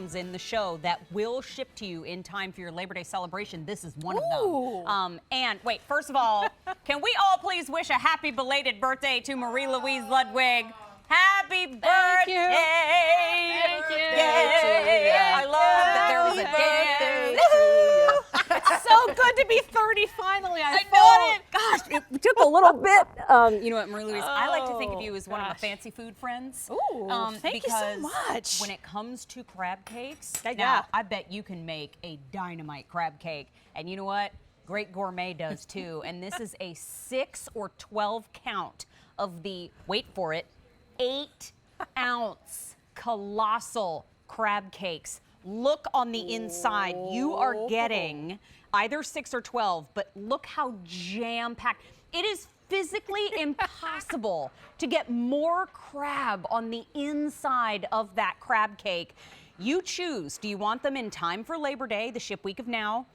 items in the show that will ship to you in time for your Labor Day celebration. This is one of them. And wait, first of all, can we all please wish a happy belated birthday to Marie-Louise Ludwig? Happy birthday! Thank you. Yay. I love that there was a dance. It's so good to be 30 finally. I know it. Gosh, it took a little bit. You know what, Marie-Louise, I like to think of you as one of my fancy food friends. Ooh, thank you so much. When it comes to crab cakes, now I bet you can make a dynamite crab cake. And you know what? Great Gourmet does too. And this is a 6 or 12 count of the, wait for it, 8-ounce Colossal crab cakes. Look on the inside. You are getting either 6 or 12, but look how jam-packed. It is physically impossible to get more crab on the inside of that crab cake. You choose. Do you want them in time for Labor Day, the ship week of now?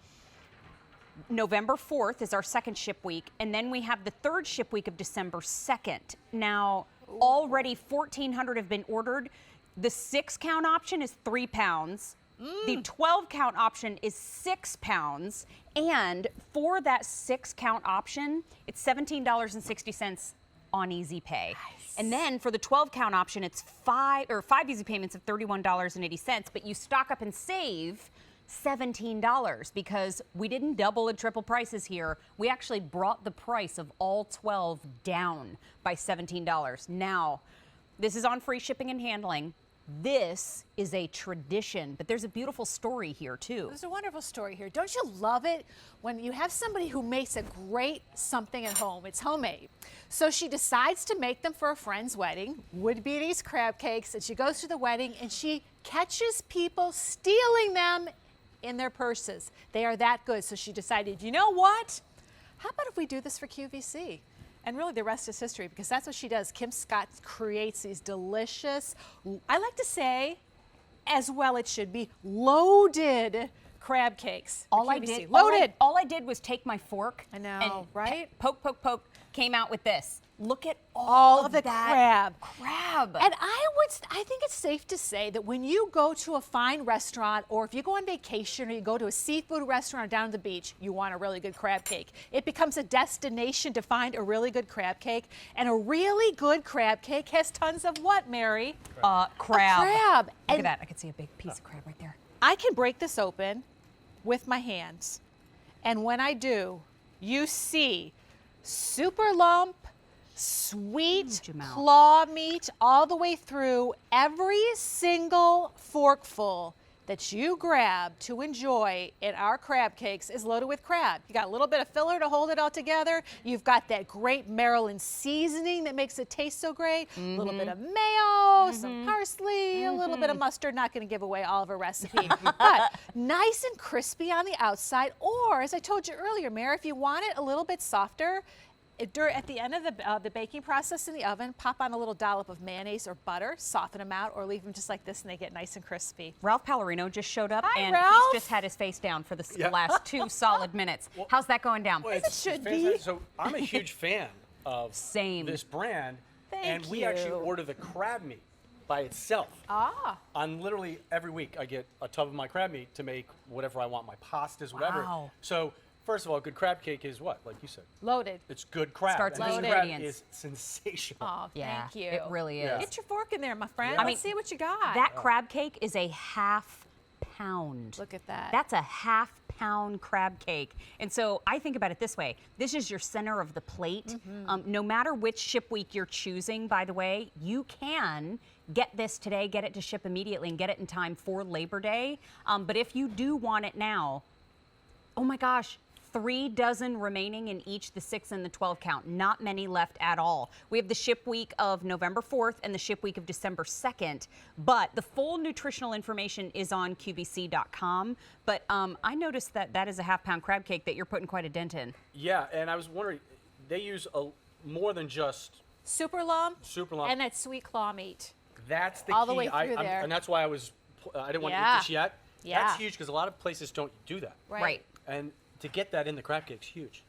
November 4th is our second ship week, and then we have the third ship week of December 2nd. Now, already 1,400 have been ordered. The 6-count option is 3 pounds. The 12-count option is 6 pounds. And for that 6-count option, it's $17.60 on Easy Pay. Nice. And then for the 12-count option, it's five easy payments of $31.80. But you stock up and save $17 because we didn't double and triple prices here. We actually brought the price of all 12 down by $17. Now, this is on free shipping and handling. This is a tradition, but there's a beautiful story here too. There's a wonderful story here. Don't you love it when you have somebody who makes a great something at home? It's homemade. So she decides to make them for a friend's wedding, would be these crab cakes, and she goes to the wedding and she catches people stealing them in their purses. They are that good. So she decided, you know what? How about if we do this for QVC? And really the rest is history because that's what she does. Kim Scott creates these delicious, I like to say, as well it should be, loaded crab cakes. All I did was take my fork. I know, and right? Poke, poke, poke, came out with this. Look at all of the that crab. And I think it's safe to say that when you go to a fine restaurant or if you go on vacation or you go to a seafood restaurant down at the beach, you want a really good crab cake. It becomes a destination to find a really good crab cake. And a really good crab cake has tons of what, Mary? Crab. Crab. Look at that. I can see a big piece of crab right there. I can break this open with my hands. And when I do, you see super lump, sweet claw meat all the way through. Every single forkful that you grab to enjoy in our crab cakes is loaded with crab. You got a little bit of filler to hold it all together. You've got that great Maryland seasoning that makes it taste so great. A little bit of mayo, some parsley, a little bit of mustard. Not going to give away all of a recipe, but nice and crispy on the outside. Or, as I told you earlier, Mary, if you want it a little bit softer, at the end of the baking process in the oven, pop on a little dollop of mayonnaise or butter, soften them out, or leave them just like this and they get nice and crispy. Ralph Pallarino just showed up. Hi, and Ralph. he's just had his face down for the last 2 solid minutes. Well, how's that going down? Well, As it should be. So I'm a huge fan of this brand. Thank we you. actually order the crab meat by itself. On literally every week I get a tub of my crab meat to make whatever I want, my pastas, whatever. Wow. So first of all, a good crab cake is what? Like you said. Loaded. It's good crab. Starts and with this crab ingredients. is sensational. Oh, Yeah, thank you. it really is. Yeah. Get your fork in there, my friend. Yeah. Let's see what you got. That crab cake is a half pound. Look at that. That's a half-pound crab cake. And so I think about it this way. This is your center of the plate. No matter which ship week you're choosing, by the way, you can get this today, get it to ship immediately, and get it in time for Labor Day. But if you do want it now, oh my gosh, 3 dozen remaining in each the 6 and the 12 count. Not many left at all. We have the ship week of November 4th and the ship week of December 2nd, but the full nutritional information is on QVC.com. But I noticed that is a half-pound crab cake that you're putting quite a dent in. Yeah, and I was wondering, they use more than just super lump, super lump, and that sweet claw meat. That's the all key. the way through there. And that's why I didn't want to eat this yet. Yeah. That's huge because a lot of places don't do that. Right. And to get that in the crab cake's huge.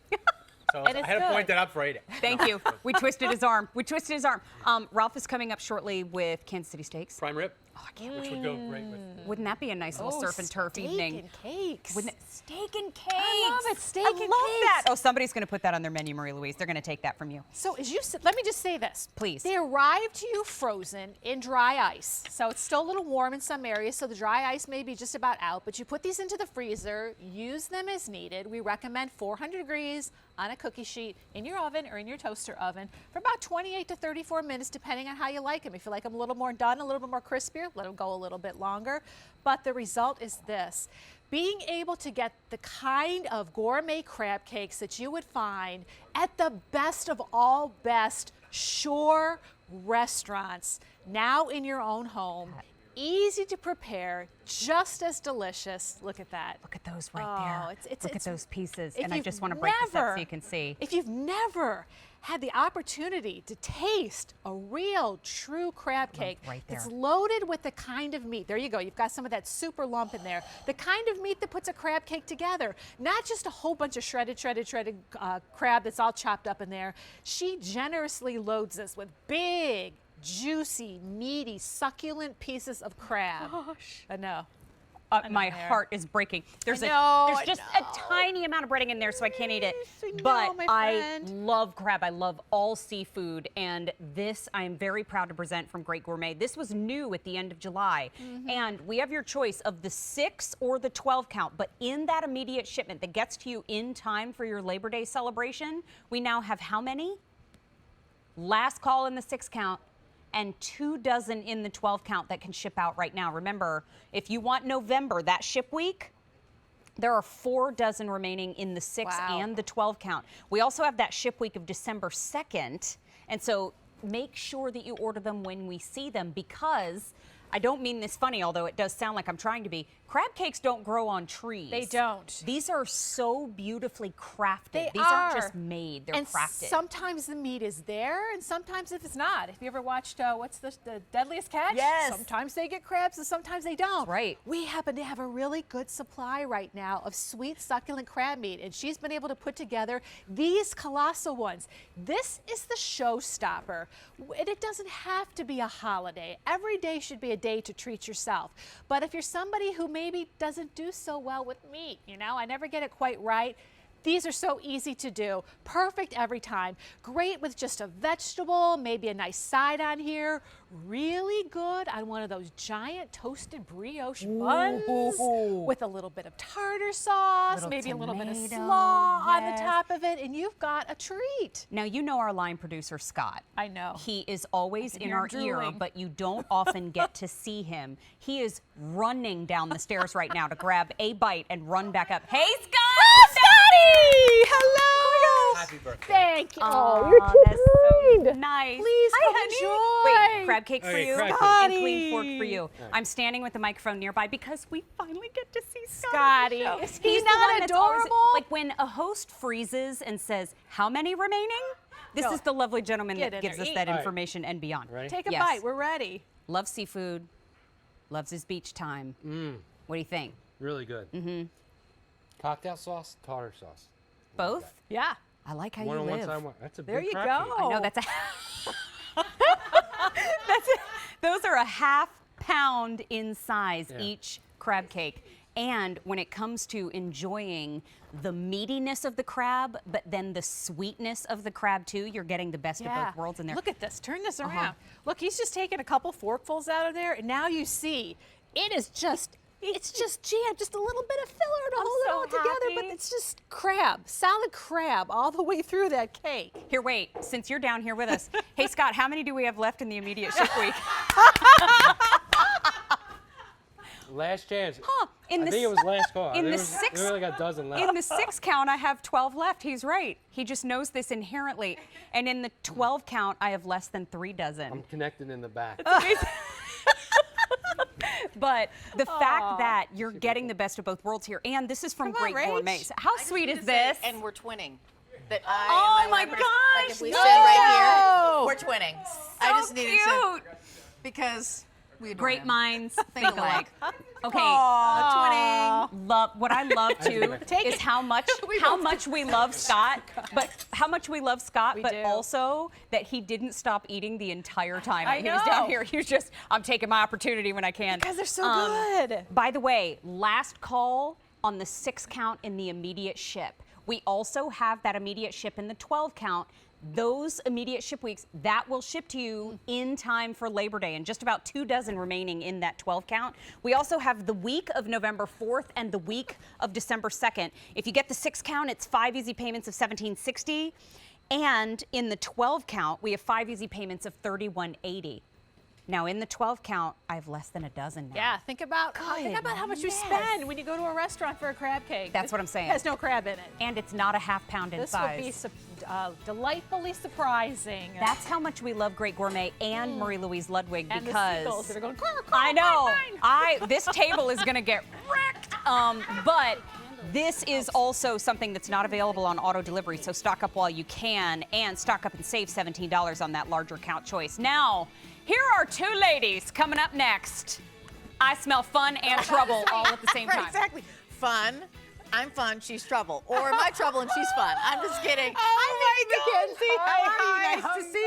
So And I it's had to point good. that out for Ada. Thank you. We twisted his arm. Ralph is coming up shortly with Kansas City Steaks. Prime rib. which would go great with. Wouldn't that be a nice little surf and turf evening? Steak and cakes. Wouldn't it? Steak and cakes. I love it. Steak I and love cakes. that. Oh, somebody's going to put that on their menu, Marie Louise. They're going to take that from you. So let me just say this. Please. They arrive to you frozen in dry ice. So it's still a little warm in some areas, so the dry ice may be just about out, but you put these into the freezer, use them as needed. We recommend 400 degrees on a cookie sheet in your oven or in your toaster oven for about 28 to 34 minutes, depending on how you like them. If you like them a little more done, a little bit more crispier, let them go a little bit longer. But the result is this. Being able to get the kind of gourmet crab cakes that you would find at the best of all best Shore restaurants, now in your own home. Easy to prepare, just as delicious. Look at that. Look at those right there. Look at those pieces. And I you've just want to break this up so you can see. If you've never had the opportunity to taste a real, true crab cake right there. that's loaded with the kind of meat, there you go, you've got some of that super lump in there, the kind of meat that puts a crab cake together, not just a whole bunch of shredded crab that's all chopped up in there. She generously loads this with big, juicy, meaty, succulent pieces of crab. Gosh. I know. My heart is breaking. There's I just know. a tiny amount of breading in there, so I can't eat it. I know, But my I friend. love crab. I love all seafood, and this I am very proud to present from Great Gourmet. This was new at the end of July, and we have your choice of the 6 or the 12 count. But in that immediate shipment that gets to you in time for your Labor Day celebration, we now have how many? Last call in the 6 count. And 2 dozen in the 12 count that can ship out right now. Remember, if you want November, that ship week, there are 4 dozen remaining in the 6 and the 12 count. We also have that ship week of December 2nd. And so make sure that you order them when we see them, because I don't mean this funny, although it does sound like I'm trying to be. Crab cakes don't grow on trees. They don't. These are so beautifully crafted. These are. aren't just made, they're and crafted. Sometimes the meat is there, and sometimes if it's not. If you ever watched, what's the Deadliest Catch? Yes. Sometimes they get crabs and sometimes they don't. Right. We happen to have a really good supply right now of sweet, succulent crab meat, and she's been able to put together these Colossal ones. This is the showstopper. And it doesn't have to be a holiday. Every day should be a day to treat yourself. But if you're somebody who maybe doesn't do so well with meat, I never get it quite right, these are so easy to do. Perfect every time. Great with just a vegetable, maybe a nice side on here. Really good on one of those giant toasted brioche buns with a little bit of tartar sauce, maybe a little bit of tomato, slaw on the yes. top of it, and you've got a treat. Now, you know our line producer, Scott. I know. He is always in hear our him ear, drooling. but you don't often get to see him. He is running down the stairs right now to grab a bite and run back up. Hey, Scott! Scotty! Hello! Happy birthday. Thank you. Oh, you're too that's so kind. nice. Please Hi, come honey. enjoy. Wait, crab cake for Okay, you crab cake. and clean fork for Scotty. you. I'm standing with the microphone nearby because we finally get to see Scotty, Scott. is He's he the not one that's always- adorable? like when a host freezes and says, "How many remaining?" This Go. is the lovely gentleman Get that in gives there, us eat. that All right. information and beyond. Ready? Take a Yes. bite. We're ready. Loves seafood. Loves his beach time. What do you think? Really good. Mm-hmm. Cocktail sauce, tartar sauce. Both? Yeah. I like how One you on one live. side, one. That's a There big you crab go. cake. I know that's a. Those are a half-pound in size Yeah. each crab cake. And when it comes to enjoying the meatiness of the crab, but then the sweetness of the crab too, you're getting the best of both worlds in there. Look at this. Turn this around. Look, he's just taking a couple forkfuls out of there, and now you see it is just. It's just jammed, just a little bit of filler to hold it so all together, but happy. it's just crab, solid crab all the way through that cake. Here, wait, since you're down here with us. Hey, Scott, how many do we have left in the immediate ship week? Last chance. In I the think it was last call. in there the was, six- there were like a dozen left. In the 6 count, I have 12 left. He's right. He just knows this inherently. And in the 12 count, I have less than 3 dozen. I'm connected in the back. But the fact that you're getting the best of both worlds here, and this is from Come on, Great Rach. Gourmet. How I just sweet need is to say, this? and we're twinning. Oh And my wifers- gosh, Like if we no! sit right here, we're twinning. I just needed cute. to, because We adore Great him. minds think alike. Okay. Twinning. Love what I love too is how much we love Scott, but how much we love Scott, but do. also that he didn't stop eating the entire time I he was down know. here. He was just, I'm taking my opportunity when I can. Because they're so good. By the way, last call on the 6 count in the immediate ship. We also have that immediate ship in the 12 count. Those immediate ship weeks, that will ship to you in time for Labor Day, and just about 2 dozen remaining in that 12 count. We also have the week of November 4th and the week of December 2nd. If you get the 6 count, it's 5 easy payments of $17.60. And in the 12 count, we have 5 easy payments of $31.80. Now in the 12 count, I have less than a dozen now. Yeah, think about how much you spend when you go to a restaurant for a crab cake. That's what I'm saying. It has no crab in it. And it's not a half pound in This size. would be delightfully surprising. That's how much we love Great Gourmet and Marie-Louise Ludwig, and because the seagulls that are going. I know Mine. this table is going to get wrecked. But this is also something that's not available on auto delivery, so stock up while you can, and stock up and save $17 on that larger count choice. Now, here are 2 ladies coming up next. I smell fun and trouble all at the same time. Exactly. Fun. I'm fun. She's trouble. Or am I trouble and she's fun? I'm just kidding. Oh my God. Mackenzie. How are you? Nice to see